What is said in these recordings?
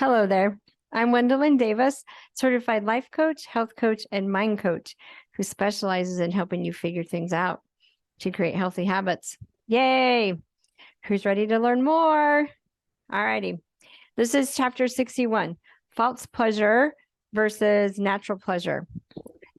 Hello there. I'm Wendolyn Davis, certified life coach, health coach, and mind coach who specializes in helping you figure things out to create healthy habits. Yay! Who's ready to learn more? All righty. This is chapter 61, false pleasure versus natural pleasure.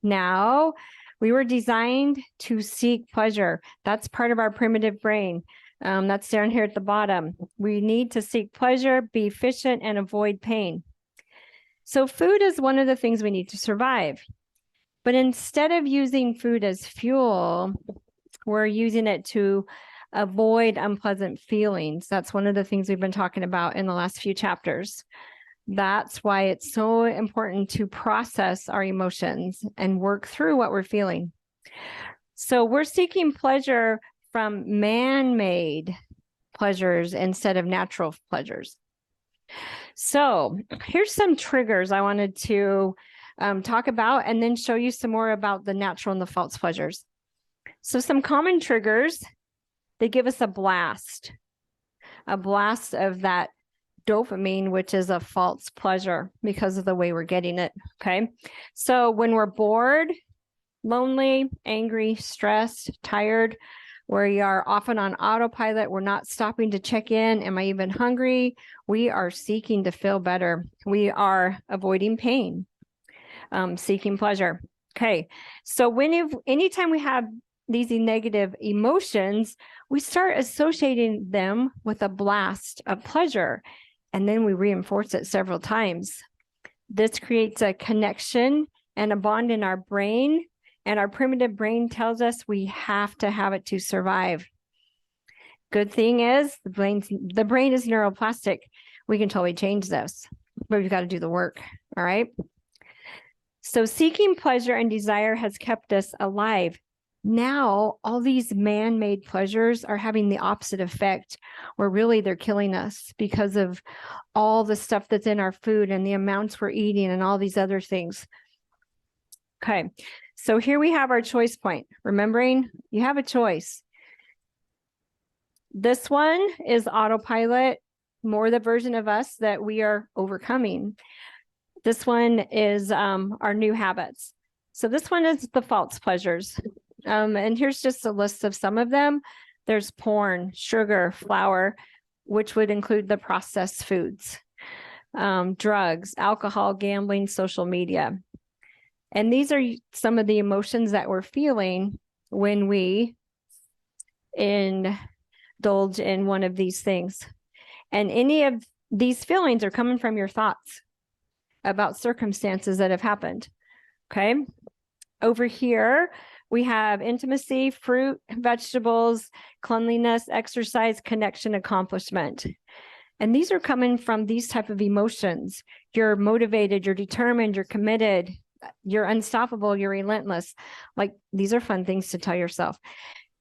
Now, we were designed to seek pleasure. That's part of our primitive brain. That's down here at the bottom. We need to seek pleasure, be efficient, and avoid pain. So food is one of the things we need to survive. But instead of using food as fuel, we're using it to avoid unpleasant feelings. That's one of the things we've been talking about in the last few chapters. That's why it's so important to process our emotions and work through what we're feeling. So we're seeking pleasure from man-made pleasures instead of natural pleasures. So here's some triggers I wanted to talk about and then show you some more about the natural and the false pleasures. So some common triggers, they give us a blast of that dopamine, which is a false pleasure because of the way we're getting it, okay? So when we're bored, lonely, angry, stressed, tired, we are often on autopilot. We're not stopping to check in. Am I even hungry? We are seeking to feel better. We are avoiding pain, seeking pleasure. Okay, so anytime we have these negative emotions, we start associating them with a blast of pleasure, and then we reinforce it several times. This creates a connection and a bond in our brain. And our primitive brain tells us we have to have it to survive. Good thing is the brain is neuroplastic. We can totally change this, but we've got to do the work. All right. So seeking pleasure and desire has kept us alive. Now, all these man-made pleasures are having the opposite effect, where really they're killing us because of all the stuff that's in our food and the amounts we're eating and all these other things. Okay. So here we have our choice point. Remembering, you have a choice. This one is autopilot, more the version of us that we are overcoming. This one is our new habits. So this one is the false pleasures. And here's just a list of some of them. There's porn, sugar, flour, which would include the processed foods, drugs, alcohol, gambling, social media. And these are some of the emotions that we're feeling when we indulge in one of these things. And any of these feelings are coming from your thoughts about circumstances that have happened. Okay. Over here, we have intimacy, fruit, vegetables, cleanliness, exercise, connection, accomplishment. And these are coming from these type of emotions. You're motivated, you're determined, you're committed, you're unstoppable, you're relentless. Like, these are fun things to tell yourself.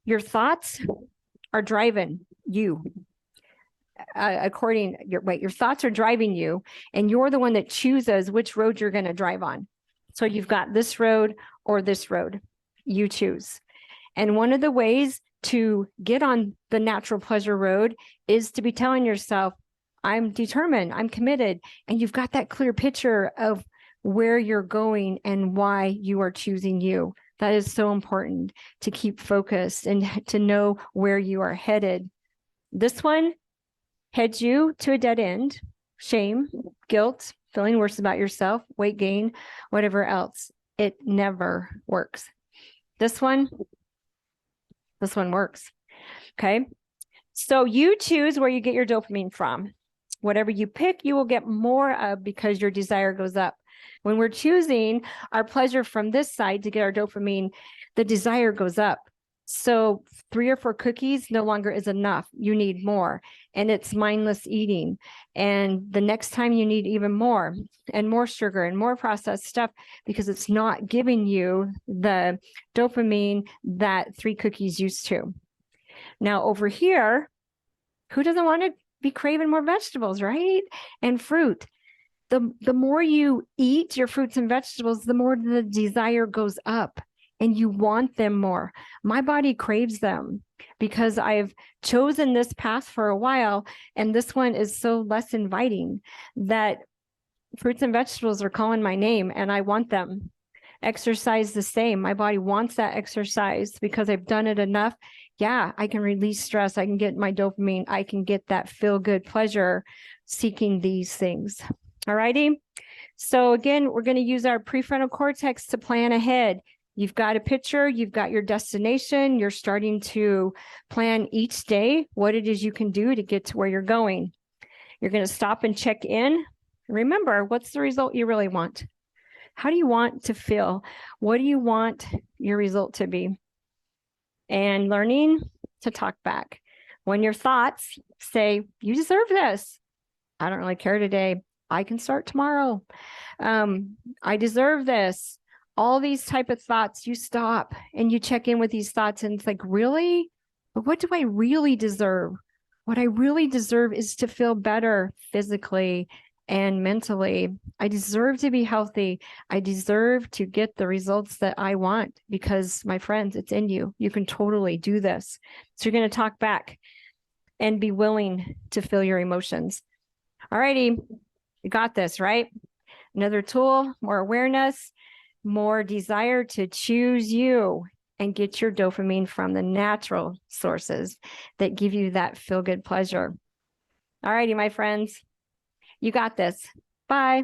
Your thoughts are driving you. Your thoughts are driving you, and you're the one that chooses which road you're going to drive on. So you've got this road or this road. You choose. And one of the ways to get on the natural pleasure road is to be telling yourself, I'm determined, I'm committed, and you've got that clear picture of where you're going and why you are choosing you. That is so important to keep focused and to know where you are headed. This one heads you to a dead end, shame, guilt, feeling worse about yourself, weight gain, whatever else. It never works. This one works. Okay. So you choose where you get your dopamine from. Whatever you pick, you will get more of because your desire goes up. When we're choosing our pleasure from this side to get our dopamine, the desire goes up. So 3 or 4 cookies no longer is enough. You need more. And it's mindless eating. And the next time you need even more and more sugar and more processed stuff because it's not giving you the dopamine that 3 cookies used to. Now over here, who doesn't want to be craving more vegetables, right? And fruit. The more you eat your fruits and vegetables, the more the desire goes up and you want them more. My body craves them because I've chosen this path for a while, and this one is so less inviting that Fruits and vegetables are calling my name and I want them. Exercise the same. My body wants that exercise because I've done it enough. Yeah, I can release stress. I can get my dopamine. I can get that feel good pleasure seeking these things. All righty. So again, we're going to use our prefrontal cortex to plan ahead. You've got a picture, you've got your destination, you're starting to plan each day what it is you can do to get to where you're going. You're going to stop and check in. Remember, what's the result you really want? How do you want to feel? What do you want your result to be? And learning to talk back. When your thoughts say, you deserve this. I don't really care today. I can start tomorrow. I deserve this. All these type of thoughts, you stop and you check in with these thoughts and it's like, really? But what do I really deserve? What I really deserve is to feel better physically and mentally. I deserve to be healthy. I deserve to get the results that I want because, my friends, it's in you. You can totally do this. So you're going to talk back and be willing to feel your emotions. All righty. You got this, right? Another tool, more awareness, more desire to choose you and get your dopamine from the natural sources that give you that feel-good pleasure. All righty, my friends. You got this. Bye.